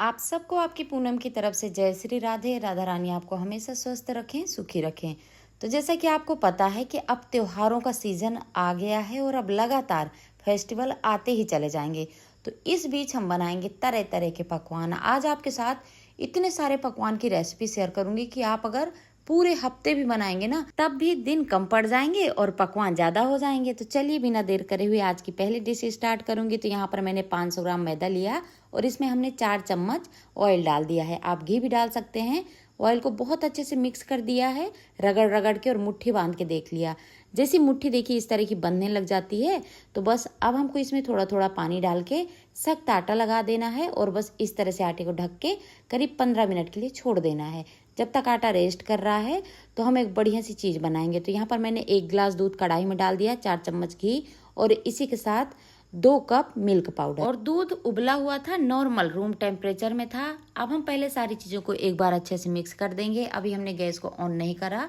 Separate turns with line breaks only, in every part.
आप सबको आपकी पूनम की तरफ से जय श्री राधे। राधा रानी आपको हमेशा स्वस्थ रखें, सुखी रखें। तो जैसा कि आपको पता है कि अब त्योहारों का सीजन आ गया है और अब लगातार फेस्टिवल आते ही चले जाएंगे। तो इस बीच हम बनाएंगे तरह तरह के पकवान। आज आपके साथ इतने सारे पकवान की रेसिपी शेयर करूंगी कि आप अगर पूरे हफ्ते भी बनाएंगे ना तब भी दिन कम पड़ जाएंगे और पकवान ज्यादा हो जाएंगे। तो चलिए बिना देर करे हुए आज की पहली डिश स्टार्ट करूंगी। तो यहाँ पर मैंने 500 ग्राम मैदा लिया और इसमें हमने 4 चम्मच ऑयल डाल दिया है। आप घी भी डाल सकते हैं। ऑयल को बहुत अच्छे से मिक्स कर दिया है, रगड़ रगड़ के, और मुट्ठी बांध के देख लिया। जैसी मुट्ठी देखी इस तरह की बनने लग जाती है तो बस अब हमको इसमें थोड़ा थोड़ा पानी डाल के सख्त आटा लगा देना है और बस इस तरह से आटे को ढक के करीब 15 मिनट के लिए छोड़ देना है। जब तक आटा रेस्ट कर रहा है तो हम एक बढ़िया सी चीज़ बनाएंगे। तो यहाँ पर मैंने 1 गिलास दूध कढ़ाई में डाल दिया, 4 चम्मच घी और इसी के साथ 2 कप मिल्क पाउडर। और दूध उबला हुआ था, नॉर्मल रूम टेम्परेचर में था। अब हम पहले सारी चीज़ों को एक बार अच्छे से मिक्स कर देंगे। अभी हमने गैस को ऑन नहीं करा।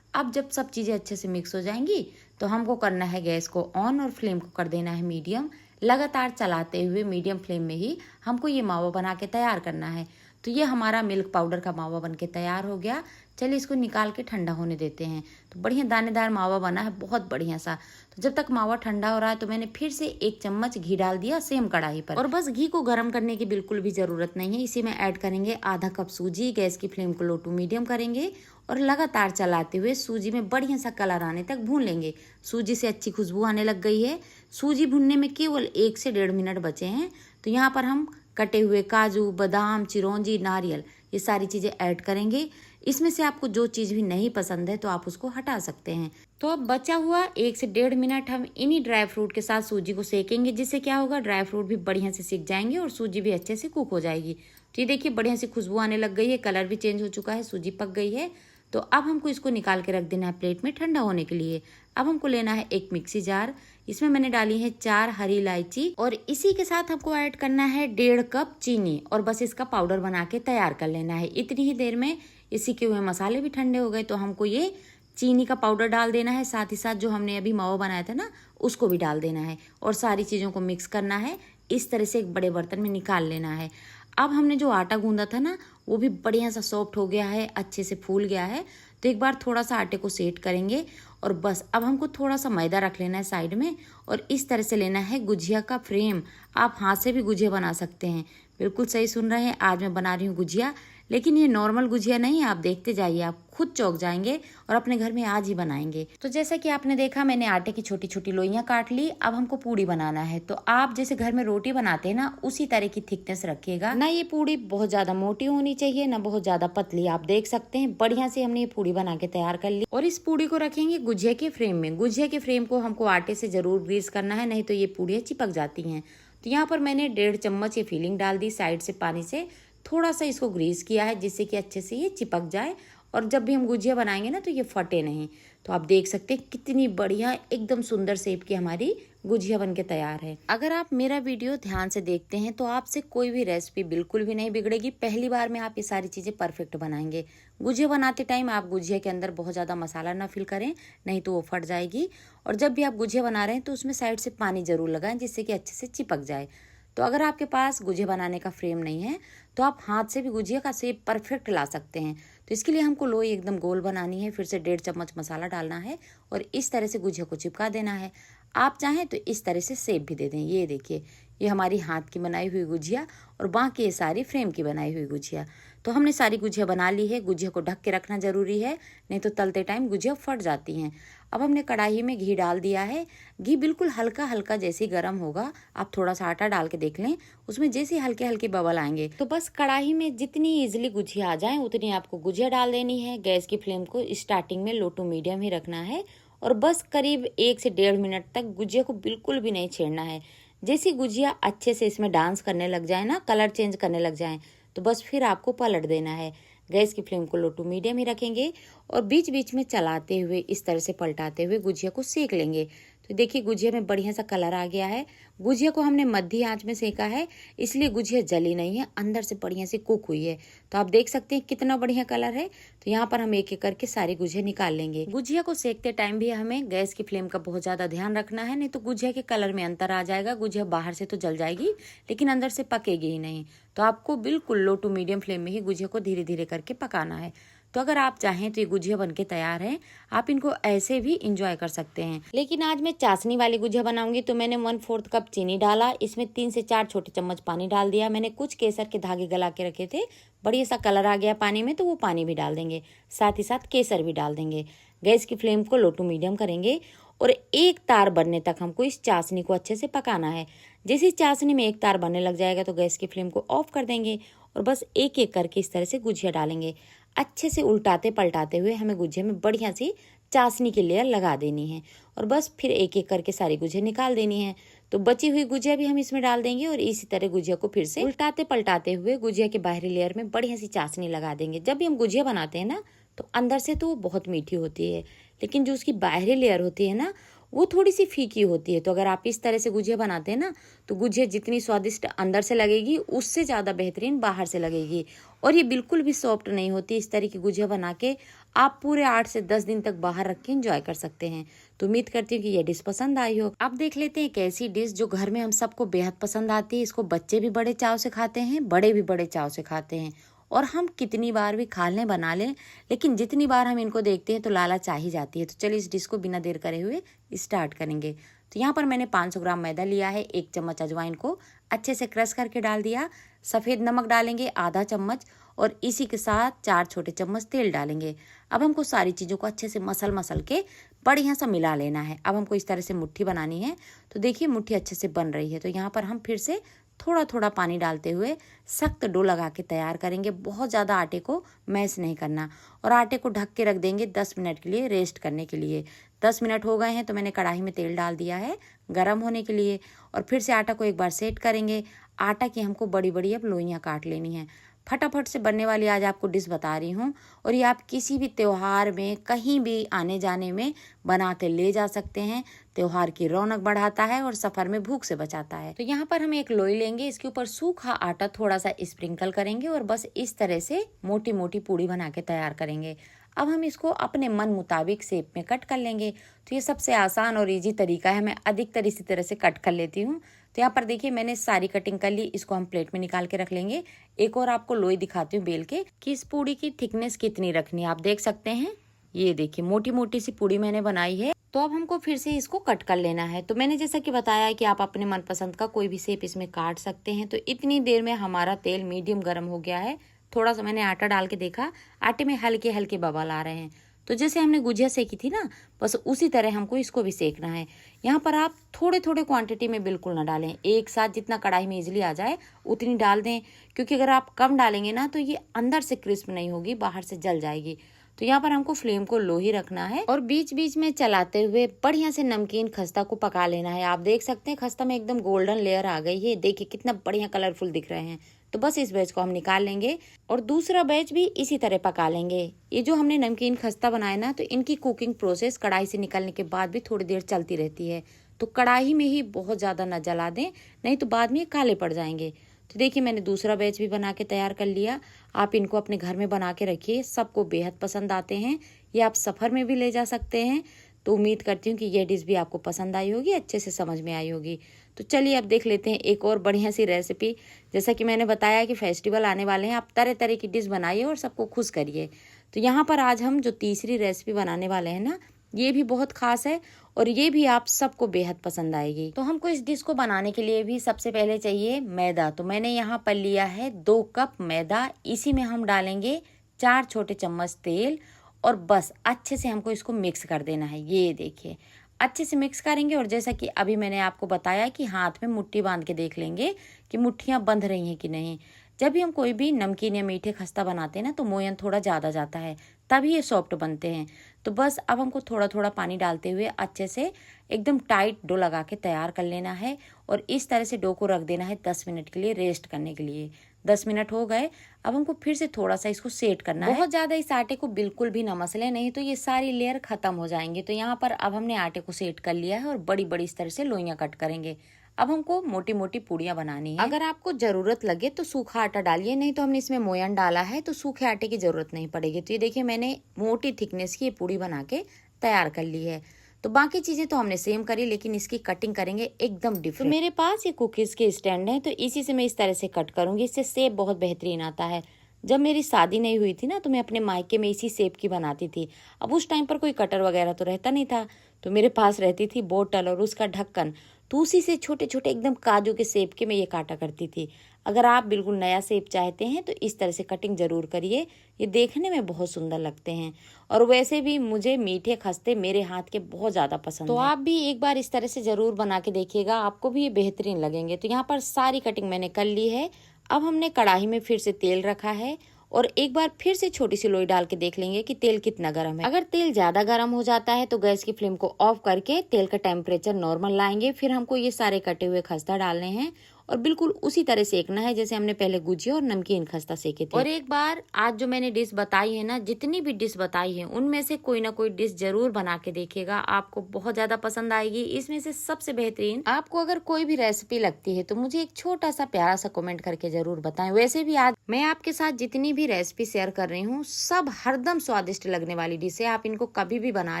अब जब सब चीज़ें अच्छे से मिक्स हो जाएंगी तो हमको करना है गैस को ऑन और फ्लेम को कर देना है मीडियम। लगातार चलाते हुए मीडियम फ्लेम में ही हमको ये मावा बना के तैयार करना है। तो ये हमारा मिल्क पाउडर का मावा बन के तैयार हो गया। चलिए इसको निकाल के ठंडा होने देते हैं। तो बढ़िया दानेदार मावा बना है, बहुत बढ़िया सा। तो जब तक मावा ठंडा हो रहा है तो मैंने फिर से 1 चम्मच घी डाल दिया सेम कढ़ाई पर। और बस घी को गर्म करने की बिल्कुल भी जरूरत नहीं है। इसी में ऐड करेंगे आधा कप सूजी। गैस की फ्लेम को लो टू मीडियम करेंगे और लगातार चलाते हुए सूजी में बढ़िया सा कलर आने तक भून लेंगे। सूजी से अच्छी खुशबू आने लग गई है। सूजी भूनने में केवल 1 से 1.5 मिनट बचे हैं। तो यहाँ पर हम कटे हुए काजू, बादाम, चिरौंजी, नारियल, ये सारी चीज़ें ऐड करेंगे। इसमें से आपको जो चीज़ भी नहीं पसंद है तो आप उसको हटा सकते हैं। तो अब बचा हुआ 1 से 1.5 मिनट हम इन्हीं ड्राई फ्रूट के साथ सूजी को सेकेंगे, जिससे क्या होगा, ड्राई फ्रूट भी बढ़िया से सीख जाएंगे और सूजी भी अच्छे से कुक हो जाएगी। तो ये देखिए बढ़िया सी खुशबू आने लग गई है, कलर भी चेंज हो चुका है, सूजी पक गई है। तो अब हमको इसको निकाल के रख देना है प्लेट में ठंडा होने के लिए। अब हमको लेना है एक मिक्सी जार। इसमें मैंने डाली है 4 हरी इलायची और इसी के साथ हमको ऐड करना है 1.5 कप चीनी और बस इसका पाउडर बना के तैयार कर लेना है। इतनी ही देर में इसी के हुए मसाले भी ठंडे हो गए तो हमको ये चीनी का पाउडर डाल देना है। साथ ही साथ जो हमने अभी मावा बनाया था ना उसको भी डाल देना है और सारी चीज़ों को मिक्स करना है। इस तरह से एक बड़े बर्तन में निकाल लेना है। अब हमने जो आटा गूंदा था ना वो भी बढ़िया सा सॉफ्ट हो गया है, अच्छे से फूल गया है। तो एक बार थोड़ा सा आटे को सेट करेंगे और बस अब हमको थोड़ा सा मैदा रख लेना है साइड में और इस तरह से लेना है गुजिया का फ्रेम। आप हाथ से भी गुजिया बना सकते हैं। बिल्कुल सही सुन रहे हैं, आज मैं बना रही हूँ गुजिया, लेकिन ये नॉर्मल गुजिया नहीं। आप देखते जाइए, आप खुद चौंक जाएंगे और अपने घर में आज ही बनाएंगे। तो जैसा कि आपने देखा मैंने आटे की छोटी छोटी लोइयां काट ली। अब हमको पूड़ी बनाना है। तो आप जैसे घर में रोटी बनाते हैं ना उसी तरह की थिकनेस रखिएगा। ना ये पूड़ी बहुत ज्यादा मोटी होनी चाहिए ना बहुत ज्यादा पतली। आप देख सकते हैं बढ़िया से हमने ये पूड़ी बना के तैयार कर ली और इस पूड़ी को रखेंगे गुजिया के फ्रेम में। गुजिया के फ्रेम को हमको आटे से जरूर ग्रीस करना है, नहीं तो ये पूड़ियाँ चिपक जाती हैं। तो यहाँ पर मैंने 1.5 चम्मच ये फिलिंग डाल दी, साइड से पानी से थोड़ा सा इसको ग्रीस किया है जिससे कि अच्छे से ये चिपक जाए और जब भी हम गुजिया बनाएंगे ना तो ये फटे नहीं। तो आप देख सकते हैं कितनी बढ़िया एकदम सुंदर शेप की हमारी गुजिया बन के तैयार है। अगर आप मेरा वीडियो ध्यान से देखते हैं तो आपसे कोई भी रेसिपी बिल्कुल भी नहीं बिगड़ेगी। पहली बार में आप ये सारी चीज़ें परफेक्ट बनाएंगे। गुजिया बनाते टाइम आप गुजिया के अंदर बहुत ज़्यादा मसाला ना फिल करें, नहीं तो वो फट जाएगी। और जब भी आप गुजिया बना रहे हैं तो उसमें साइड से पानी जरूर लगाएं जिससे कि अच्छे से चिपक जाए। तो अगर आपके पास गुजिया बनाने का फ्रेम नहीं है तो आप हाथ से भी गुजिया का शेप परफेक्ट ला सकते हैं। तो इसके लिए हमको लोई एकदम गोल बनानी है, फिर से 1.5 चम्मच मसाला डालना है और इस तरह से गुजिया को चिपका देना है। आप चाहें तो इस तरह से शेप भी दे दें। ये देखिए ये हमारी हाथ की बनाई हुई गुजिया और बाकी ये सारी फ्रेम की बनाई हुई गुजिया। तो हमने सारी गुजिया बना ली है। गुजिया को ढक के रखना जरूरी है, नहीं तो तलते टाइम गुजिया फट जाती हैं। अब हमने कढ़ाई में घी डाल दिया है। घी बिल्कुल हल्का हल्का जैसे गर्म होगा आप थोड़ा सा आटा डाल के देख लें, उसमें जैसे हल्के हल्के बबल आएंगे तो बस कढ़ाई में जितनी इजीली गुजिया आ जाए उतनी आपको गुजिया डाल देनी है। गैस की फ्लेम को स्टार्टिंग में लो टू मीडियम ही रखना है और बस करीब 1 से 1.5 मिनट तक गुजिया को बिल्कुल भी नहीं छेड़ना है। जैसी गुजिया अच्छे से इसमें डांस करने लग जाए ना, कलर चेंज करने लग जाए, तो बस फिर आपको पलट देना है। गैस की फ्लेम को लो टू मीडियम ही रखेंगे और बीच बीच में चलाते हुए इस तरह से पलटाते हुए गुजिया को सेक लेंगे। तो देखिए गुजिया में बढ़िया सा कलर आ गया है। गुजिया को हमने मध्य आंच में सेका है, इसलिए गुजिया जली नहीं है, अंदर से बढ़िया से कुक हुई है। तो आप देख सकते हैं कितना बढ़िया कलर है। तो यहाँ पर हम एक एक करके सारी गुजिया निकाल लेंगे। गुजिया को सेकते टाइम भी हमें गैस की फ्लेम का बहुत ज्यादा ध्यान रखना है, नहीं तो गुजिया के कलर में अंतर आ जाएगा। गुजिया बाहर से तो जल जाएगी लेकिन अंदर से पकेगी ही नहीं। तो आपको बिल्कुल लो टू मीडियम फ्लेम में ही गुजिया को धीरे धीरे करके पकाना है। तो अगर आप चाहें तो ये गुजिया बनके तैयार है, आप इनको ऐसे भी इंजॉय कर सकते हैं। लेकिन आज मैं चाशनी वाली गुजिया बनाऊंगी, तो मैंने 1/4 कप चीनी डाला, इसमें 3 से 4 छोटे चम्मच पानी डाल दिया। मैंने कुछ केसर के धागे गला के रखे थे, बढ़िया सा कलर आ गया पानी में, तो वो पानी भी डाल देंगे, साथ ही साथ केसर भी डाल देंगे। गैस की फ्लेम को लो टू मीडियम करेंगे और एक तार बनने तक हमको इस चाशनी को अच्छे से पकाना है। जैसे इस चाशनी में एक तार बनने लग जाएगा तो गैस की फ्लेम को ऑफ कर देंगे और बस एक एक करके इस तरह से गुजिया डालेंगे। अच्छे से उल्टाते पलटाते हुए हमें गुजिया में बढ़िया सी चाशनी की लेयर लगा देनी है और बस फिर एक एक करके सारी गुजिया निकाल देनी है। तो बची हुई गुजिया भी हम इसमें डाल देंगे और इसी तरह गुजिया को फिर से उल्टाते पलटाते हुए गुजिया के बाहरी लेयर में बढ़िया सी चाशनी लगा देंगे। जब भी हम गुजिया बनाते हैं ना, तो अंदर से तो वो बहुत मीठी होती है, लेकिन जो उसकी बाहरी लेयर होती है ना, वो थोड़ी सी फीकी होती है। तो अगर आप इस तरह से गुजिया बनाते हैं ना, तो गुजिया जितनी स्वादिष्ट अंदर से लगेगी, उससे ज़्यादा बेहतरीन बाहर से लगेगी। और ये बिल्कुल भी सॉफ्ट नहीं होती। इस तरह की गुजिया बना के आप पूरे 8 से 10 दिन तक बाहर रख के एंजॉय कर सकते हैं। तो उम्मीद करती हूँ कि ये डिश पसंद आई हो। अब देख लेते हैं एक ऐसी डिश जो घर में हम सबको बेहद पसंद आती है। इसको बच्चे भी बड़े चाव से खाते हैं, बड़े भी बड़े चाव से खाते हैं, और हम कितनी बार भी खा लें बना लें, लेकिन जितनी बार हम इनको देखते हैं तो लालच आ ही जाती है। तो चलिए इस डिश को बिना देर करे हुए स्टार्ट करेंगे। तो यहाँ पर मैंने 500 ग्राम मैदा लिया है, 1 चम्मच अजवाइन को अच्छे से क्रश करके डाल दिया। सफ़ेद नमक डालेंगे आधा चम्मच और इसी के साथ 4 छोटे चम्मच तेल डालेंगे। अब हमको सारी चीज़ों को अच्छे से मसल के बढ़िया सा मिला लेना है। अब हमको इस तरह से मुट्ठी बनानी है। तो देखिए मुट्ठी अच्छे से बन रही है। तो यहाँ पर हम फिर से थोड़ा थोड़ा पानी डालते हुए सख्त डो लगा के तैयार करेंगे। बहुत ज़्यादा आटे को मैश नहीं करना और आटे को ढक के रख देंगे 10 मिनट के लिए रेस्ट करने के लिए। 10 मिनट हो गए हैं तो मैंने कढ़ाई में तेल डाल दिया है गरम होने के लिए और फिर से आटा को एक बार सेट करेंगे। आटा की हमको बड़ी बड़ी अब लोइयाँ काट लेनी है। फटाफट से बनने वाली आज आपको डिश बता रही हूँ और ये आप किसी भी त्योहार में कहीं भी आने जाने में बना के ले जा सकते हैं। त्योहार की रौनक बढ़ाता है और सफर में भूख से बचाता है। तो यहाँ पर हम एक लोई लेंगे, इसके ऊपर सूखा आटा थोड़ा सा स्प्रिंकल करेंगे और बस इस तरह से मोटी मोटी पूड़ी बना के तैयार करेंगे। अब हम इसको अपने मन मुताबिक शेप में कट कर लेंगे। तो ये सबसे आसान और इजी तरीका है, मैं अधिकतर इसी तरह से कट कर लेती हूँ। तो यहाँ पर देखिए मैंने सारी कटिंग कर ली, इसको हम प्लेट में निकाल के रख लेंगे। एक और आपको लोई दिखाती हूँ बेल के कि इस पूड़ी की थिकनेस कितनी रखनी है। आप देख सकते हैं, ये देखिए मोटी मोटी सी पूड़ी मैंने बनाई है। तो अब हमको फिर से इसको कट कर लेना है। तो मैंने जैसा कि बताया है कि आप अपने मनपसंद का कोई भी शेप इसमें काट सकते हैं। तो इतनी देर में हमारा तेल मीडियम गर्म हो गया है। थोड़ा सा मैंने आटा डाल के देखा, आटे में हल्के हल्के बबल आ रहे हैं। तो जैसे हमने गुजिया सेकी थी ना, बस उसी तरह हमको इसको भी सेकना है। यहाँ पर आप थोड़े थोड़े क्वांटिटी में बिल्कुल ना डालें, एक साथ जितना कढ़ाई में इजीली आ जाए उतनी डाल दें, क्योंकि अगर आप कम डालेंगे ना तो ये अंदर से क्रिस्प नहीं होगी, बाहर से जल जाएगी। तो यहाँ पर हमको फ्लेम को लो ही रखना है और बीच बीच में चलाते हुए बढ़िया से नमकीन खस्ता को पका लेना है। आप देख सकते हैं खस्ता में एकदम गोल्डन लेयर आ गई है, देखिए कितना बढ़िया कलरफुल दिख रहे हैं। तो बस इस बैच को हम निकाल लेंगे और दूसरा बैच भी इसी तरह पका लेंगे। ये जो हमने नमकीन खस्ता बनाया ना, तो इनकी कुकिंग प्रोसेस कढ़ाई से निकलने के बाद भी थोड़ी देर चलती रहती है। तो कढ़ाई में ही बहुत ज़्यादा न जला दें, नहीं तो बाद में ये काले पड़ जाएंगे। तो देखिए मैंने दूसरा बैच भी बना के तैयार कर लिया। आप इनको अपने घर में बना के रखिए, सबको बेहद पसंद आते हैं। ये आप सफ़र में भी ले जा सकते हैं। तो उम्मीद करती हूँ कि ये डिश भी आपको पसंद आई होगी, अच्छे से समझ में आई होगी। तो चलिए अब देख लेते हैं एक और बढ़िया सी रेसिपी। जैसा कि मैंने बताया कि फेस्टिवल आने वाले हैं, आप तरह तरह की डिश बनाइए और सबको खुश करिए। तो यहाँ पर आज हम जो तीसरी रेसिपी बनाने वाले हैं ना, ये भी बहुत खास है और ये भी आप सबको बेहद पसंद आएगी। तो हमको इस डिश को बनाने के लिए भी सबसे पहले चाहिए मैदा। तो मैंने यहाँ पर लिया है 2 कप मैदा, इसी में हम डालेंगे 4 छोटे चम्मच तेल और बस अच्छे से हमको इसको मिक्स कर देना है। ये देखिए अच्छे से मिक्स करेंगे और जैसा कि अभी मैंने आपको बताया कि हाथ में मुट्ठी बांध के देख लेंगे कि मुट्ठियाँ बंध रही हैं कि नहीं। जब भी हम कोई भी नमकीन या मीठे खस्ता बनाते हैं ना, तो मोयन थोड़ा ज़्यादा जाता है, तभी ये सॉफ्ट बनते हैं। तो बस अब हमको थोड़ा थोड़ा पानी डालते हुए अच्छे से एकदम टाइट डो लगा के तैयार कर लेना है और इस तरह से डो को रख देना है 10 मिनट के लिए रेस्ट करने के लिए। 10 मिनट हो गए। अब हमको फिर से थोड़ा सा इसको सेट करना है। बहुत ज़्यादा इस आटे को बिल्कुल भी न मसले, नहीं तो ये सारी लेयर खत्म हो जाएंगे। तो यहाँ पर अब हमने आटे को सेट कर लिया है और बड़ी बड़ी इस तरह से लोइयाँ कट करेंगे। अब हमको मोटी मोटी पूड़ियाँ बनानी है। अगर आपको जरूरत लगे तो सूखा आटा डालिए, नहीं तो हमने इसमें मोयन डाला है तो सूखे आटे की जरूरत नहीं पड़ेगी। तो ये देखिए मैंने मोटी थिकनेस की ये पूड़ी बना के तैयार कर ली है। तो बाकी चीजें तो हमने सेम करी, लेकिन इसकी कटिंग करेंगे एकदम डिफरेंट। तो मेरे पास ये कुकीज के स्टैंड है, तो इसी से मैं इस तरह से कट करूंगी। इससे शेप बहुत बेहतरीन आता है। जब मेरी शादी नहीं हुई थी ना, तो मैं अपने मायके में इसी शेप की बनाती थी। अब उस टाइम पर कोई कटर वगैरह तो रहता नहीं था, तो मेरे पास रहती थी बोतल और उसका ढक्कन। तो उसी से छोटे छोटे एकदम काजू के शेप के मैं ये काटा करती थी। अगर आप बिल्कुल नया शेप चाहते हैं तो इस तरह से कटिंग जरूर करिए, ये देखने में बहुत सुंदर लगते हैं। और वैसे भी मुझे मीठे खस्ते मेरे हाथ के बहुत ज़्यादा पसंद है। तो आप भी एक बार इस तरह से ज़रूर बना के देखिएगा, आपको भी ये बेहतरीन लगेंगे। तो यहाँ पर सारी कटिंग मैंने कर ली है। अब हमने कढ़ाई में फिर से तेल रखा है और एक बार फिर से छोटी सी लोई डाल के देख लेंगे कि तेल कितना गर्म है। अगर तेल ज्यादा गर्म हो जाता है तो गैस की फ्लेम को ऑफ करके तेल का टेम्परेचर नॉर्मल लाएंगे। फिर हमको ये सारे कटे हुए खस्ता डालने हैं और बिल्कुल उसी तरह सेकना है जैसे हमने पहले गुजिया और नमकीन खस्ता सेके थे। और एक बार आज जो मैंने डिश बताई है ना, जितनी भी डिश बताई है उनमें से कोई ना कोई डिश जरूर बना के देखिएगा, आपको बहुत ज्यादा पसंद आएगी। इसमें से सबसे बेहतरीन आपको अगर कोई भी रेसिपी लगती है तो मुझे एक छोटा सा प्यारा सा कमेंट करके जरूर बताएं। वैसे भी आज मैं आपके साथ जितनी भी रेसिपी शेयर कर रही हूँ सब हरदम स्वादिष्ट लगने वाली डिश है। आप इनको कभी भी बना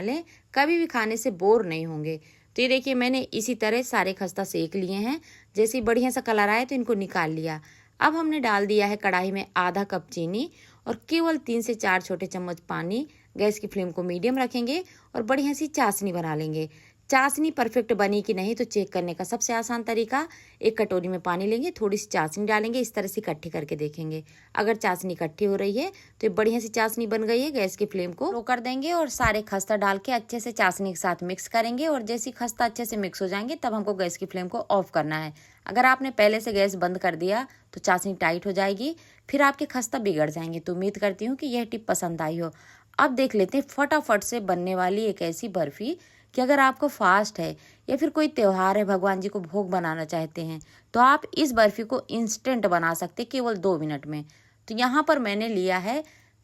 लें, कभी भी खाने से बोर नहीं होंगे। तो ये देखिए मैंने इसी तरह सारे खस्ता सेक लिए हैं। जैसे ही बढ़िया सा कलर आए तो इनको निकाल लिया। अब हमने डाल दिया है कढ़ाई में आधा कप चीनी और केवल 3 से 4 छोटे चम्मच पानी। गैस की फ्लेम को मीडियम रखेंगे और बढ़िया सी चाशनी बना लेंगे। चाशनी परफेक्ट बनी कि नहीं तो चेक करने का सबसे आसान तरीका, एक कटोरी में पानी लेंगे, थोड़ी सी चाशनी डालेंगे, इस तरह से इकट्ठी करके देखेंगे। अगर चाशनी इकट्ठी हो रही है तो ये बढ़िया सी चाशनी बन गई है। गैस की फ्लेम को लो कर देंगे और सारे खस्ता डाल के अच्छे से चाशनी के साथ मिक्स करेंगे। और जैसे खस्ता अच्छे से मिक्स हो जाएंगे तब हमको गैस की फ्लेम को ऑफ करना है। अगर आपने पहले से गैस बंद कर दिया तो चाशनी टाइट हो जाएगी, फिर आपके खस्ता बिगड़ जाएंगे। तो उम्मीद करती हूँ कि यह टिप पसंद आई हो। अब देख लेते हैं फटाफट से बनने वाली एक ऐसी बर्फी कि अगर आपको फास्ट है या फिर कोई त्योहार है, भगवान जी को भोग बनाना चाहते हैं, तो आप इस बर्फी को इंस्टेंट बना सकते केवल 2 मिनट में। तो यहाँ पर मैंने लिया है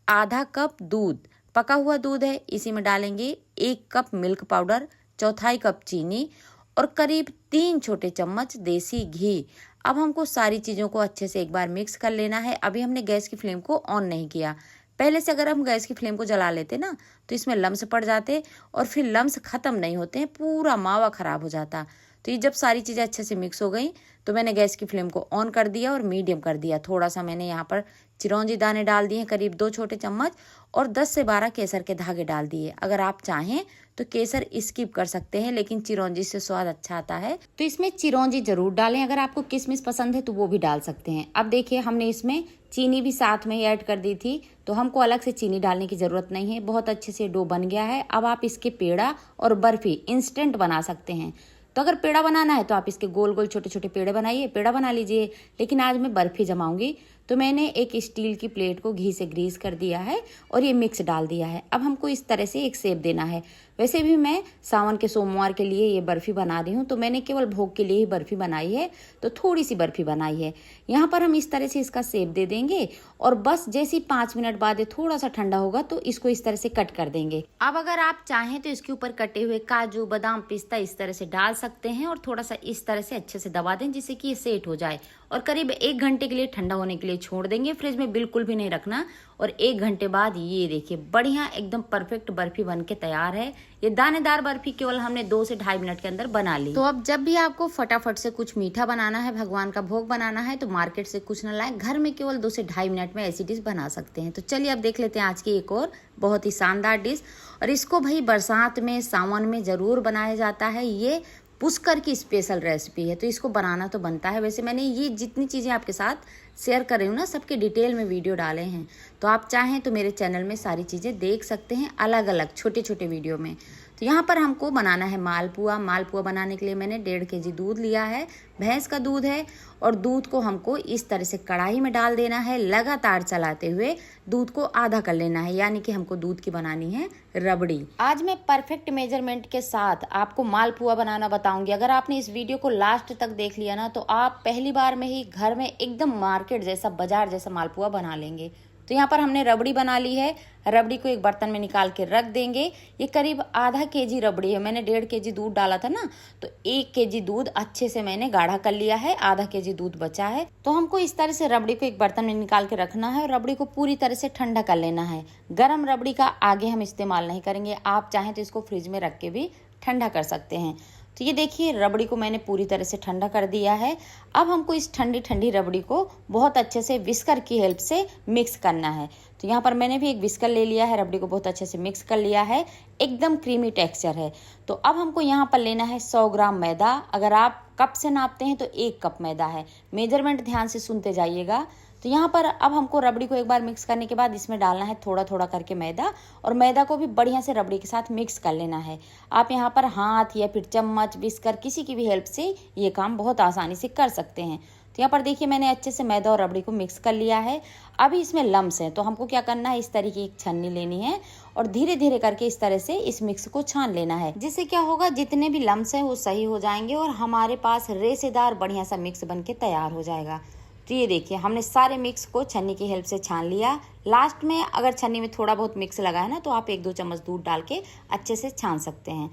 आधा कप दूध, पका हुआ दूध है। इसी में डालेंगे 1 कप मिल्क पाउडर, चौथाई कप चीनी और करीब 3 छोटे चम्मच देसी घी। अब हमको सारी चीज़ों को अच्छे से एक बार मिक्स कर लेना है। अभी हमने गैस की फ्लेम को ऑन नहीं किया। पहले से अगर हम गैस की फ्लेम को जला लेते ना तो इसमें लम्स पड़ जाते और फिर लम्स खत्म नहीं होते हैं, पूरा मावा खराब हो जाता। तो ये जब सारी चीज़ें अच्छे से मिक्स हो गई तो मैंने गैस की फ्लेम को ऑन कर दिया और मीडियम कर दिया। थोड़ा सा मैंने यहाँ पर चिरौंजी दाने डाल दिए करीब 2 छोटे चम्मच और 10 से 12 केसर के धागे डाल दिए। अगर आप चाहें तो केसर स्किप कर सकते हैं, लेकिन चिरौंजी से स्वाद अच्छा आता है तो इसमें चिरौंजी जरूर डालें। अगर आपको किशमिश पसंद है तो वो भी डाल सकते हैं। अब देखिए हमने इसमें चीनी भी साथ में ही ऐड कर दी थी, तो हमको अलग से चीनी डालने की ज़रूरत नहीं है। बहुत अच्छे से डो बन गया है। अब आप इसके पेड़ा और बर्फी इंस्टेंट बना सकते हैं। तो अगर पेड़ा बनाना है तो आप इसके गोल गोल छोटे छोटे पेड़े बनाइए, पेड़ा बना लीजिए। लेकिन आज मैं बर्फी जमाऊंगी तो मैंने एक स्टील की प्लेट को घी से ग्रीस कर दिया है और ये मिक्स डाल दिया है। अब हमको इस तरह से एक शेप देना है। वैसे भी मैं सावन के सोमवार के लिए ये बर्फी बना रही हूँ, तो मैंने केवल भोग के लिए ही बर्फी बनाई है, तो थोड़ी सी बर्फी बनाई है। यहाँ पर हम इस तरह से इसका शेप दे देंगे और बस जैसे 5 मिनट बाद ये थोड़ा सा ठंडा होगा तो इसको इस तरह से कट कर देंगे। अब अगर आप चाहें तो इसके ऊपर कटे हुए काजू, बादाम, पिस्ता इस तरह से डाल सकते हैं और थोड़ा सा इस तरह से अच्छे से दबा दें जिससे कि ये सेट हो जाए। और करीब 1 घंटे के लिए ठंडा होने के लिए छोड़ देंगे। फ्रिज में बिल्कुल भी नहीं रखना। और 1 घंटे बाद ये देखिए बढ़िया एकदम परफेक्ट बर्फी बन के तैयार है। ये दानेदार बर्फी केवल हमने 2 से 2.5 मिनट के अंदर बना ली। तो अब जब भी आपको फटाफट से कुछ मीठा बनाना है, भगवान का भोग बनाना है, तो मार्केट से कुछ न लाएं, घर में केवल 2 से 2.5 मिनट में ऐसी डिश बना सकते हैं। तो चलिए अब देख लेते हैं आज की एक और बहुत ही शानदार डिश। और इसको भाई बरसात में, सावन में जरूर बनाया जाता है। ये पुष्कर की स्पेशल रेसिपी है, तो इसको बनाना तो बनता है। वैसे मैंने ये जितनी चीज़ें आपके साथ शेयर कर रही हूँ ना, सबके डिटेल में वीडियो डाले हैं, तो आप चाहें तो मेरे चैनल में सारी चीज़ें देख सकते हैं अलग अलग छोटे छोटे वीडियो में। तो यहाँ पर हमको बनाना है मालपुआ। मालपुआ बनाने के लिए मैंने 1.5 kg दूध लिया है, भैंस का दूध है। और दूध को हमको इस तरह से कढ़ाई में डाल देना है, लगातार चलाते हुए दूध को आधा कर लेना है, यानी कि हमको दूध की बनानी है रबड़ी। आज मैं परफेक्ट मेजरमेंट के साथ आपको मालपुआ बनाना बताऊंगी। अगर आपने इस वीडियो को लास्ट तक देख लिया ना, तो आप पहली बार में ही घर में एकदम मार्केट जैसा, बाजार जैसा मालपुआ बना लेंगे। तो यहाँ पर हमने रबड़ी बना ली है। रबड़ी को एक बर्तन में निकाल के रख देंगे। ये करीब आधा kg रबड़ी है, मैंने 1.5 kg दूध डाला था ना, तो 1 kg दूध अच्छे से मैंने गाढ़ा कर लिया है, आधा kg दूध बचा है। तो हमको इस तरह से रबड़ी को एक बर्तन में निकाल के रखना है और रबड़ी को पूरी तरह से ठंडा कर लेना है। गर्म रबड़ी का आगे हम इस्तेमाल नहीं करेंगे, आप चाहें तो इसको फ्रिज में रख के भी ठंडा कर सकते हैं। तो ये देखिए रबड़ी को मैंने पूरी तरह से ठंडा कर दिया है। अब हमको इस ठंडी ठंडी रबड़ी को बहुत अच्छे से विस्कर की हेल्प से मिक्स करना है। तो यहाँ पर मैंने भी एक विस्कर ले लिया है, रबड़ी को बहुत अच्छे से मिक्स कर लिया है, एकदम क्रीमी टेक्सचर है। तो अब हमको यहाँ पर लेना है 100 ग्राम मैदा। अगर आप कप से नापते हैं तो 1 कप मैदा है, मेजरमेंट ध्यान से सुनते जाइएगा। तो यहाँ पर अब हमको रबड़ी को एक बार मिक्स करने के बाद इसमें डालना है थोड़ा थोड़ा करके मैदा, और मैदा को भी बढ़िया से रबड़ी के साथ मिक्स कर लेना है। आप यहाँ पर हाथ या फिर चम्मच, विस्कर, किसी की भी हेल्प से ये काम बहुत आसानी से कर सकते हैं। तो यहाँ पर देखिए मैंने अच्छे से मैदा और रबड़ी को मिक्स कर लिया है। अभी इसमें लम्स हैं, तो हमको क्या करना है, इस तरीके की एक छन्नी लेनी है और धीरे धीरे करके इस तरह से इस मिक्स को छान लेना है। जिससे क्या होगा, जितने भी लम्स हैं वो सही हो जाएंगे और हमारे पास रेसेदार बढ़िया सा मिक्स बन के तैयार हो जाएगा। तो ये देखिए हमने सारे मिक्स को छन्नी की हेल्प से छान लिया। लास्ट में अगर छन्नी में थोड़ा बहुत मिक्स लगा है ना, तो आप 1-2 चम्मच दूध डाल के अच्छे से छान सकते हैं।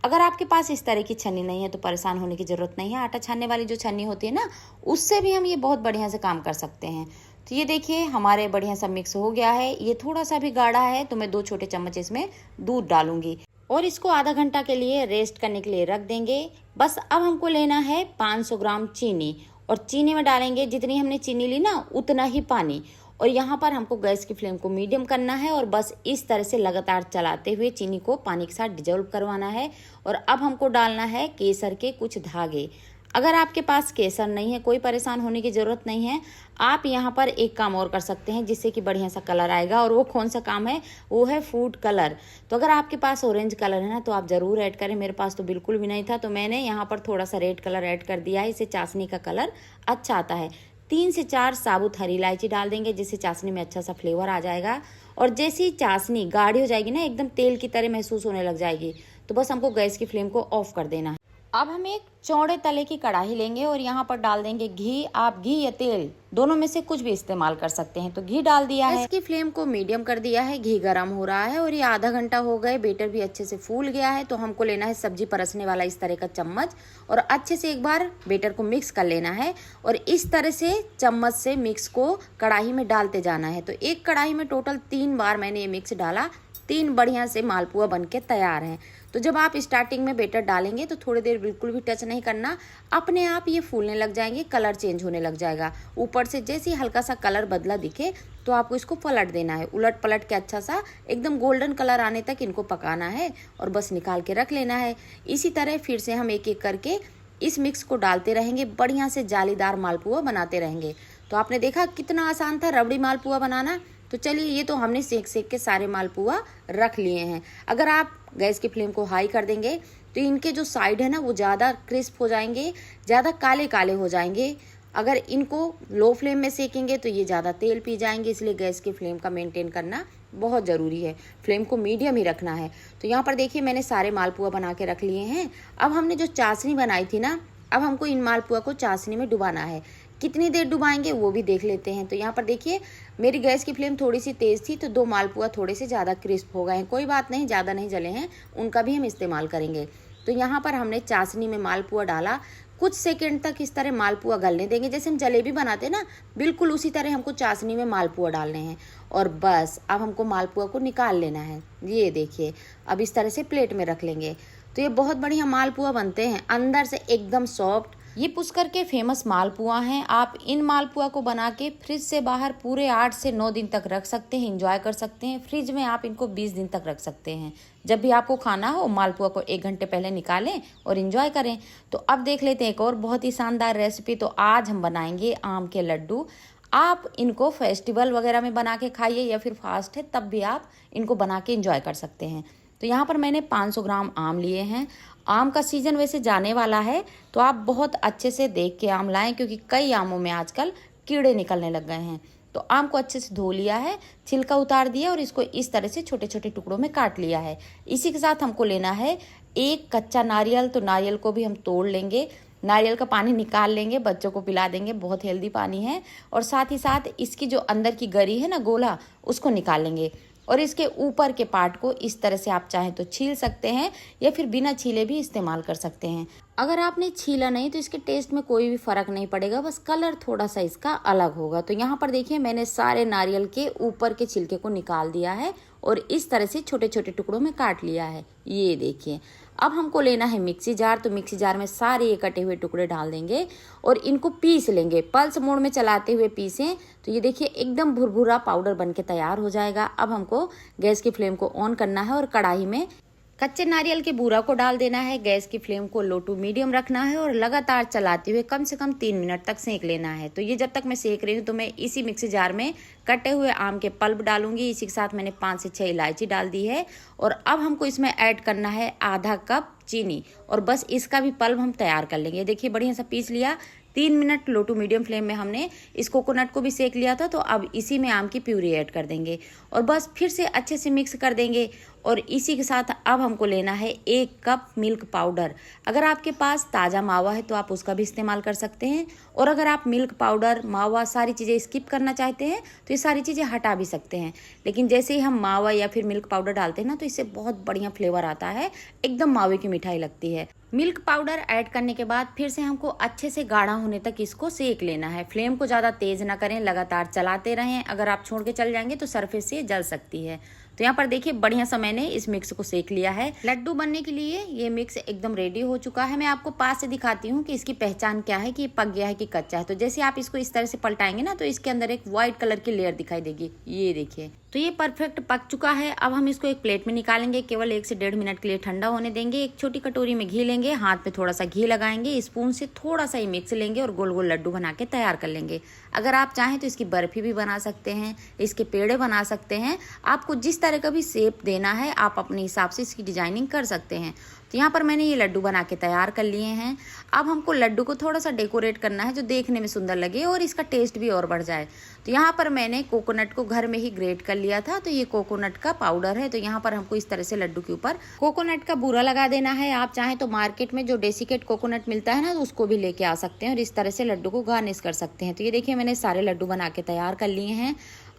अगर आपके पास इस तरह की छन्नी नहीं है तो परेशान होने की ज़रूरत नहीं है। आटा छानने वाली जो छन्नी होती है ना, उससे भी हम ये बहुत बढ़िया से काम कर सकते हैं। तो ये देखिए हमारे बढ़िया सा मिक्स हो गया है। ये थोड़ा सा भी गाढ़ा है तो मैं 2 छोटे चम्मच इसमें दूध डालूंगी और इसको आधा घंटा के लिए रेस्ट करने के लिए रख देंगे। बस अब हमको लेना है 500 ग्राम चीनी, और चीनी में डालेंगे जितनी हमने चीनी ली ना उतना ही पानी। और यहाँ पर हमको गैस की फ्लेम को मीडियम करना है और बस इस तरह से लगातार चलाते हुए चीनी को पानी के साथ डिजोल्व करवाना है। और अब हमको डालना है केसर के कुछ धागे। अगर आपके पास केसर नहीं है, कोई परेशान होने की ज़रूरत नहीं है। आप यहाँ पर एक काम और कर सकते हैं जिससे कि बढ़िया सा कलर आएगा, और वो कौन सा काम है, वो है फूड कलर। तो अगर आपके पास ऑरेंज कलर है ना, तो आप ज़रूर ऐड करें। मेरे पास तो बिल्कुल भी नहीं था, तो मैंने यहाँ पर थोड़ा सा रेड कलर ऐड कर दिया है। इससे चाशनी का कलर अच्छा आता है। 3 से 4 साबुत हरी इलायची डाल देंगे, जिससे चाशनी में अच्छा सा फ्लेवर आ जाएगा। और जैसे ही चाशनी गाढ़ी हो जाएगी ना, एकदम तेल की तरह महसूस होने लग जाएगी, तो बस हमको गैस की फ्लेम को ऑफ कर देना है। अब हम एक चौड़े तले की कढ़ाई लेंगे और यहाँ पर डाल देंगे घी। आप घी या तेल दोनों में से कुछ भी इस्तेमाल कर सकते हैं। तो घी डाल दिया है, इसकी फ्लेम को मीडियम कर दिया है, घी गर्म हो रहा है और ये आधा घंटा हो गए, बेटर भी अच्छे से फूल गया है। तो हमको लेना है सब्जी परसने वाला इस तरह का चम्मच और अच्छे से एक बार बेटर को मिक्स कर लेना है और इस तरह से चम्मच से मिक्स को कढ़ाई में डालते जाना है। तो एक कढ़ाई में टोटल 3 बार मैंने ये मिक्स डाला। 3 बढ़िया से मालपुआ बन के तैयार हैं। तो जब आप स्टार्टिंग में बेटर डालेंगे तो थोड़ी देर बिल्कुल भी टच नहीं करना, अपने आप ये फूलने लग जाएंगे, कलर चेंज होने लग जाएगा। ऊपर से जैसे ही हल्का सा कलर बदला दिखे तो आपको इसको पलट देना है, उलट पलट के अच्छा सा एकदम गोल्डन कलर आने तक इनको पकाना है और बस निकाल के रख लेना है। इसी तरह फिर से हम एक एक करके इस मिक्स को डालते रहेंगे, बढ़िया से जालीदार मालपुआ बनाते रहेंगे। तो आपने देखा कितना आसान था रबड़ी मालपुआ बनाना। तो चलिए, ये तो हमने सेक सेक के सारे मालपुआ रख लिए हैं। अगर आप गैस की फ्लेम को हाई कर देंगे तो इनके जो साइड है ना, वो ज़्यादा क्रिस्प हो जाएंगे, ज़्यादा काले काले हो जाएंगे। अगर इनको लो फ्लेम में सेकेंगे तो ये ज़्यादा तेल पी जाएंगे, इसलिए गैस की फ्लेम का मेंटेन करना बहुत ज़रूरी है। फ्लेम को मीडियम ही रखना है। तो यहाँ पर देखिए मैंने सारे मालपुआ बना के रख लिए हैं। अब हमने जो चाशनी बनाई थी ना, अब हमको इन मालपुआ को चाशनी में डुबाना है। कितनी देर डुबाएंगे वो भी देख लेते हैं। तो यहाँ पर देखिए मेरी गैस की फ्लेम थोड़ी सी तेज़ थी, तो 2 मालपुआ थोड़े से ज़्यादा क्रिस्प हो गए हैं। कोई बात नहीं, ज़्यादा नहीं जले हैं, उनका भी हम इस्तेमाल करेंगे। तो यहाँ पर हमने चाशनी में मालपुआ डाला, कुछ सेकंड तक इस तरह मालपुआ गलने देंगे। जैसे हम जलेबी बनाते हैं ना, बिल्कुल उसी तरह हमको चाशनी में मालपुआ डालने हैं। और बस अब हमको मालपुआ को निकाल लेना है। ये देखिए अब इस तरह से प्लेट में रख लेंगे। तो ये बहुत बढ़िया मालपुआ बनते हैं, अंदर से एकदम सॉफ्ट। ये पुष्कर के फेमस मालपुआ हैं। आप इन मालपुआ को बना के फ्रिज से बाहर पूरे 8 से 9 दिन तक रख सकते हैं, एंजॉय कर सकते हैं। फ्रिज में आप इनको 20 दिन तक रख सकते हैं। जब भी आपको खाना हो, मालपुआ को 1 घंटे पहले निकालें और एंजॉय करें। तो अब देख लेते हैं एक और बहुत ही शानदार रेसिपी। तो आज हम बनाएंगे आम के लड्डू। आप इनको फेस्टिवल वगैरह में बना के खाइए या फिर फास्ट है तब भी आप इनको बना के एंजॉय कर सकते हैं। तो यहाँ पर मैंने 500 ग्राम आम लिए हैं। आम का सीजन वैसे जाने वाला है, तो आप बहुत अच्छे से देख के आम लाएं, क्योंकि कई आमों में आजकल कीड़े निकलने लग गए हैं। तो आम को अच्छे से धो लिया है, छिलका उतार दिया और इसको इस तरह से छोटे छोटे टुकड़ों में काट लिया है। इसी के साथ हमको लेना है एक कच्चा नारियल। तो नारियल को भी हम तोड़ लेंगे, नारियल का पानी निकाल लेंगे, बच्चों को पिला देंगे, बहुत हेल्दी पानी है। और साथ ही साथ इसकी जो अंदर की गरी है ना, गोला, उसको निकाल लेंगे। और इसके ऊपर के पार्ट को इस तरह से आप चाहें तो छील सकते हैं, या फिर बिना छीले भी इस्तेमाल कर सकते हैं। अगर आपने छीला नहीं तो इसके टेस्ट में कोई भी फर्क नहीं पड़ेगा, बस कलर थोड़ा सा इसका अलग होगा। तो यहाँ पर देखिए मैंने सारे नारियल के ऊपर के छिलके को निकाल दिया है और इस तरह से छोटे छोटे टुकड़ों में काट लिया है। ये देखिए, अब हमको लेना है मिक्सी जार। तो मिक्सी जार में सारे ये कटे हुए टुकड़े डाल देंगे और इनको पीस लेंगे। पल्स मोड में चलाते हुए पीसें। तो ये देखिए एकदम भुरभुरा पाउडर बनके तैयार हो जाएगा। अब हमको गैस की फ्लेम को ऑन करना है और कढ़ाई में कच्चे नारियल के बूरा को डाल देना है। गैस की फ्लेम को लो टू मीडियम रखना है और लगातार चलाते हुए कम से कम 3 मिनट तक सेक लेना है। तो ये जब तक मैं सेक रही हूँ तो मैं इसी मिक्सी जार में कटे हुए आम के पल्प डालूंगी। इसी के साथ मैंने 5 से 6 इलायची डाल दी है। और अब हमको इसमें ऐड करना है आधा कप चीनी, और बस इसका भी पल्प हम तैयार कर लेंगे। देखिए बढ़िया सा पीस लिया। 3 minute low to medium flame में हमने इस कोकोनट को भी सेक लिया था। तो अब इसी में आम की प्यूरी ऐड कर देंगे और बस फिर से अच्छे से मिक्स कर देंगे। और इसी के साथ अब हमको लेना है 1 कप मिल्क पाउडर। अगर आपके पास ताज़ा मावा है तो आप उसका भी इस्तेमाल कर सकते हैं, और अगर आप मिल्क पाउडर, मावा, सारी चीज़ें स्किप करना चाहते हैं तो ये सारी चीज़ें हटा भी सकते हैं। लेकिन जैसे ही हम मावा या फिर मिल्क पाउडर डालते हैं ना, तो इससे बहुत बढ़िया फ्लेवर आता है, एकदम मावे की मिठाई लगती है। मिल्क पाउडर ऐड करने के बाद फिर से हमको अच्छे से गाढ़ा होने तक इसको सेक लेना है। फ्लेम को ज़्यादा तेज़ ना करें, लगातार चलाते रहें। अगर आप छोड़ के चल जाएंगे तो सरफेस से जल सकती है। तो यहाँ पर देखिए बढ़िया सा मैंने इस मिक्स को सेक लिया है। लड्डू बनने के लिए ये मिक्स एकदम रेडी हो चुका है। मैं आपको पास से दिखाती हूँ कि इसकी पहचान क्या है, कि ये पक गया है कि कच्चा है। तो जैसे आप इसको इस तरह से पलटाएंगे ना, तो इसके अंदर एक व्हाइट कलर की लेयर दिखाई देगी। ये देखिए, तो ये परफेक्ट पक चुका है। अब हम इसको एक प्लेट में निकालेंगे। केवल 1 से 1.5 मिनट के लिए ठंडा होने देंगे। एक छोटी कटोरी में घी लेंगे, हाथ पे थोड़ा सा घी लगाएंगे, स्पून से थोड़ा सा ही मिक्स लेंगे और गोल गोल लड्डू बना के तैयार कर लेंगे। अगर आप चाहें तो इसकी बर्फी भी बना सकते हैं, इसके पेड़े बना सकते हैं। आपको जिस तरह का भी शेप देना है आप अपने हिसाब से इसकी डिजाइनिंग कर सकते हैं। तो यहाँ पर मैंने ये लड्डू बना के तैयार कर लिए हैं। अब हमको लड्डू को थोड़ा सा डेकोरेट करना है, जो देखने में सुंदर लगे और इसका टेस्ट भी और बढ़ जाए। तो यहाँ पर मैंने कोकोनट को घर में ही ग्रेट कर लिया था। तो ये कोकोनट का पाउडर है। तो यहाँ पर हमको इस तरह से लड्डू के ऊपर कोकोनट का बूरा लगा देना है। आप चाहें तो मार्केट में जो डेसिकेट कोकोनट मिलता है ना, तो उसको भी लेके आ सकते हैं और इस तरह से लड्डू को गार्निश कर सकते हैं। तो ये देखिए मैंने सारे लड्डू बना के तैयार कर लिए हैं।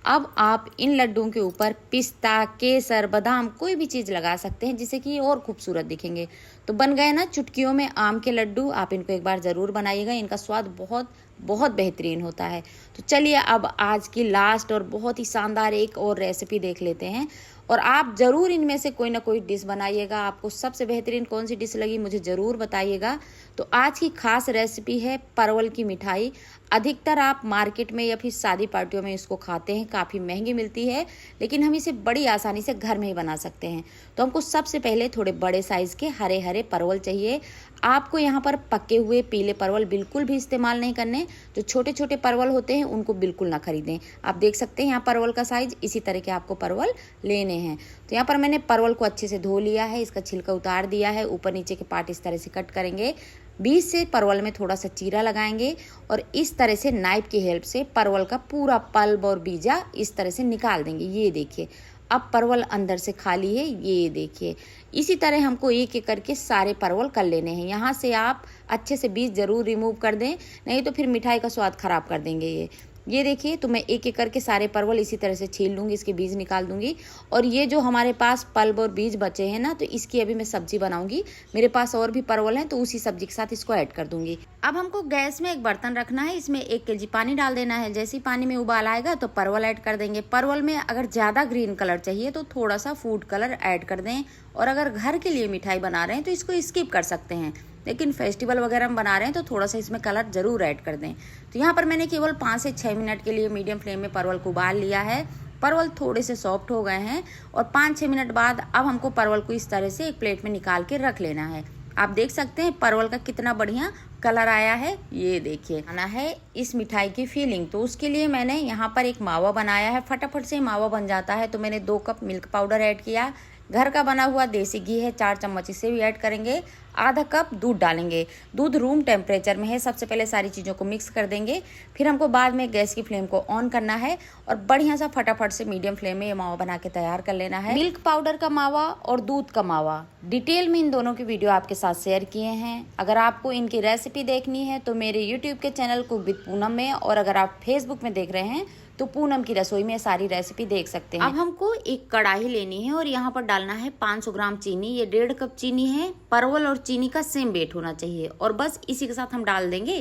अब आप इन लड्डुओं के ऊपर पिस्ता, केसर, बादाम, कोई भी चीज़ लगा सकते हैं, जिससे कि ये और खूबसूरत दिखेंगे। तो बन गए ना चुटकियों में आम के लड्डू। आप इनको एक बार ज़रूर बनाइएगा, इनका स्वाद बहुत बहुत बेहतरीन होता है। तो चलिए अब आज की लास्ट और बहुत ही शानदार एक और रेसिपी देख लेते हैं। और आप ज़रूर इनमें से कोई ना कोई डिश बनाइएगा। आपको सबसे बेहतरीन कौन सी डिश लगी मुझे ज़रूर बताइएगा। तो आज की खास रेसिपी है परवल की मिठाई। अधिकतर आप मार्केट में या फिर शादी पार्टियों में इसको खाते हैं, काफ़ी महंगी मिलती है, लेकिन हम इसे बड़ी आसानी से घर में ही बना सकते हैं। तो हमको सबसे पहले थोड़े बड़े साइज़ के हरे हरे परवल चाहिए। आपको यहाँ पर पके हुए पीले परवल बिल्कुल भी इस्तेमाल नहीं करने। जो छोटे छोटे परवल होते हैं उनको बिल्कुल ना खरीदें। आप देख सकते हैं यहाँ परवल का साइज, इसी तरह के आपको परवल लेने हैं। तो यहाँ पर मैंने परवल को अच्छे से धो लिया है, इसका छिलका उतार दिया है। ऊपर नीचे के पार्ट इस तरह से कट करेंगे। बीच से परवल में थोड़ा सा चीरा लगाएंगे और इस तरह से नाइफ की हेल्प से परवल का पूरा पल्प और बीजा इस तरह से निकाल देंगे। ये देखिए, अब परवल अंदर से खाली है। ये देखिए, इसी तरह हमको एक एक करके सारे परवल कर लेने हैं। यहाँ से आप अच्छे से बीज ज़रूर रिमूव कर दें, नहीं तो फिर मिठाई का स्वाद खराब कर देंगे। ये देखिए, तो मैं एक एक करके सारे परवल इसी तरह से छील लूँगी, इसके बीज निकाल दूंगी। और ये जो हमारे पास पल्प और बीज बचे हैं ना, तो इसकी अभी मैं सब्जी बनाऊंगी। मेरे पास और भी परवल हैं, तो उसी सब्जी के साथ इसको ऐड कर दूंगी। अब हमको गैस में एक बर्तन रखना है, इसमें 1 kg पानी डाल देना है। जैसे ही पानी में उबाल आएगा तो परवल ऐड कर देंगे। परवल में अगर ज़्यादा ग्रीन कलर चाहिए तो थोड़ा सा फूड कलर ऐड कर दें। और अगर घर के लिए मिठाई बना रहे हैं तो इसको स्किप कर सकते हैं, लेकिन फेस्टिवल वगैरह में बना रहे हैं तो थोड़ा सा इसमें कलर ज़रूर ऐड कर दें। तो यहाँ पर मैंने केवल 5 से 6 मिनट के लिए मीडियम फ्लेम में परवल को उबाल लिया है। परवल थोड़े से सॉफ्ट हो गए हैं और 5-6 मिनट बाद अब हमको परवल को इस तरह से एक प्लेट में निकाल के रख लेना है। आप देख सकते हैं परवल का कितना बढ़िया कलर आया है। ये देखिए, आना है इस मिठाई की फीलिंग। तो उसके लिए मैंने यहाँ पर एक मावा बनाया है, फटाफट से मावा बन जाता है। तो मैंने 2 कप मिल्क पाउडर ऐड किया, घर का बना हुआ देसी घी है 4 चम्मच, इसे भी ऐड करेंगे। आधा कप दूध डालेंगे, दूध रूम टेम्परेचर में है। सबसे पहले सारी चीज़ों को मिक्स कर देंगे, फिर हमको बाद में गैस की फ्लेम को ऑन करना है और बढ़िया सा फटाफट से मीडियम फ्लेम में ये मावा बना के तैयार कर लेना है। मिल्क पाउडर का मावा और दूध का मावा, डिटेल में इन दोनों की वीडियो आपके साथ शेयर किए हैं। अगर आपको इनकी रेसिपी देखनी है तो मेरे यूट्यूब के चैनल कुक विद पूनम में, और अगर आप फेसबुक में देख रहे हैं तो पूनम की रसोई में सारी रेसिपी देख सकते हैं। अब हमको एक कढ़ाई लेनी है और यहाँ पर डालना है 500 ग्राम चीनी। ये 1.5 कप चीनी है। परवल और चीनी का सेम वेट होना चाहिए और बस इसी के साथ हम डाल देंगे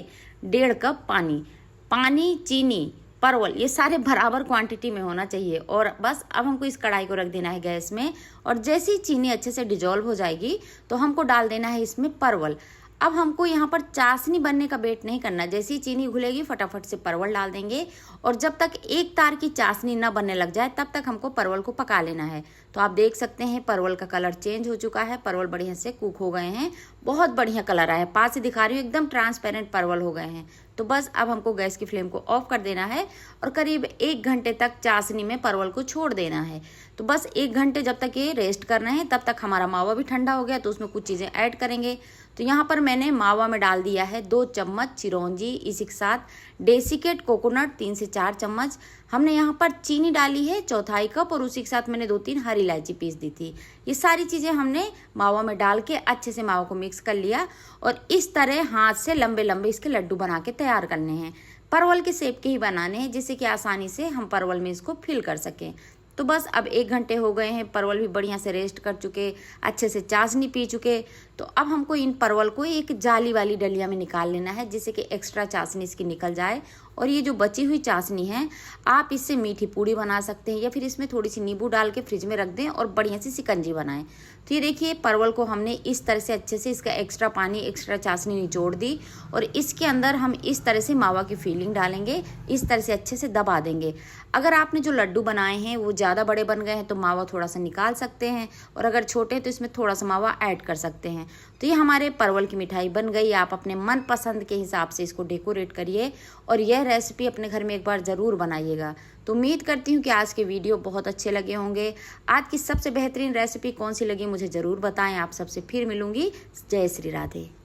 1.5 कप पानी। पानी, चीनी, परवल ये सारे बराबर क्वांटिटी में होना चाहिए। और बस अब हमको इस कढ़ाई को रख देना है गैस में, और जैसे ही चीनी अच्छे से डिजोल्व हो जाएगी तो हमको डाल देना है इसमें परवल। अब हमको यहाँ पर चाशनी बनने का वेट नहीं करना, जैसे ही चीनी घुलेगी फटाफट से परवल डाल देंगे, और जब तक एक तार की चाशनी न बनने लग जाए तब तक हमको परवल को पका लेना है। तो आप देख सकते हैं परवल का कलर चेंज हो चुका है, परवल बढ़िया से कुक हो गए हैं, बहुत बढ़िया कलर आया है। पास से दिखा रही हूँ, एकदम ट्रांसपेरेंट परवल हो गए हैं। तो बस अब हमको गैस की फ्लेम को ऑफ कर देना है और करीब 1 घंटे तक चाशनी में परवल को छोड़ देना है। तो बस 1 घंटे जब तक ये रेस्ट करना है, तब तक हमारा मावा भी ठंडा हो गया तो उसमें कुछ चीज़ें ऐड करेंगे। तो यहाँ पर मैंने मावा में डाल दिया है 2 चम्मच चिरौंजी, इसी के साथ डेसिकेट कोकोनट 3 से 4 चम्मच। हमने यहाँ पर चीनी डाली है 1/4 कप, और उसी के साथ मैंने 2-3 हरी इलायची पीस दी थी। ये सारी चीज़ें हमने मावा में डाल के अच्छे से मावा को मिक्स कर लिया, और इस तरह हाथ से लंबे लंबे इसके लड्डू बना के तैयार करने हैं। परवल के शेप के ही बनाने हैं, जिससे कि आसानी से हम परवल में इसको फिल कर सकें। तो बस अब 1 घंटे हो गए हैं, परवल भी बढ़िया से रेस्ट कर चुके, अच्छे से चाशनी पी चुके। तो अब हमको इन परवल को एक जाली वाली डलिया में निकाल लेना है, जिससे कि एक्स्ट्रा चाशनी इसकी निकल जाए। और ये जो बची हुई चाशनी है, आप इससे मीठी पूड़ी बना सकते हैं, या फिर इसमें थोड़ी सी नींबू डाल के फ्रिज में रख दें और बढ़िया सी शिकंजी बनाएं। तो ये देखिए परवल को हमने इस तरह से अच्छे से इसका एक्स्ट्रा पानी, एक्स्ट्रा चाशनी निचोड़ दी, और इसके अंदर हम इस तरह से मावा की फीलिंग डालेंगे, इस तरह से अच्छे से दबा देंगे। अगर आपने जो लड्डू बनाए हैं वो ज़्यादा बड़े बन गए हैं तो मावा थोड़ा सा निकाल सकते हैं, और अगर छोटे हैं तो इसमें थोड़ा सा मावा ऐड कर सकते हैं। तो ये हमारे परवल की मिठाई बन गई। आप अपने मन पसंद के हिसाब से इसको डेकोरेट करिए, और यह रेसिपी अपने घर में एक बार ज़रूर बनाइएगा। तो उम्मीद करती हूँ कि आज के वीडियो बहुत अच्छे लगे होंगे। आज की सबसे बेहतरीन रेसिपी कौन सी लगी मुझे ज़रूर बताएं। आप सबसे फिर मिलूंगी। जय श्री राधे।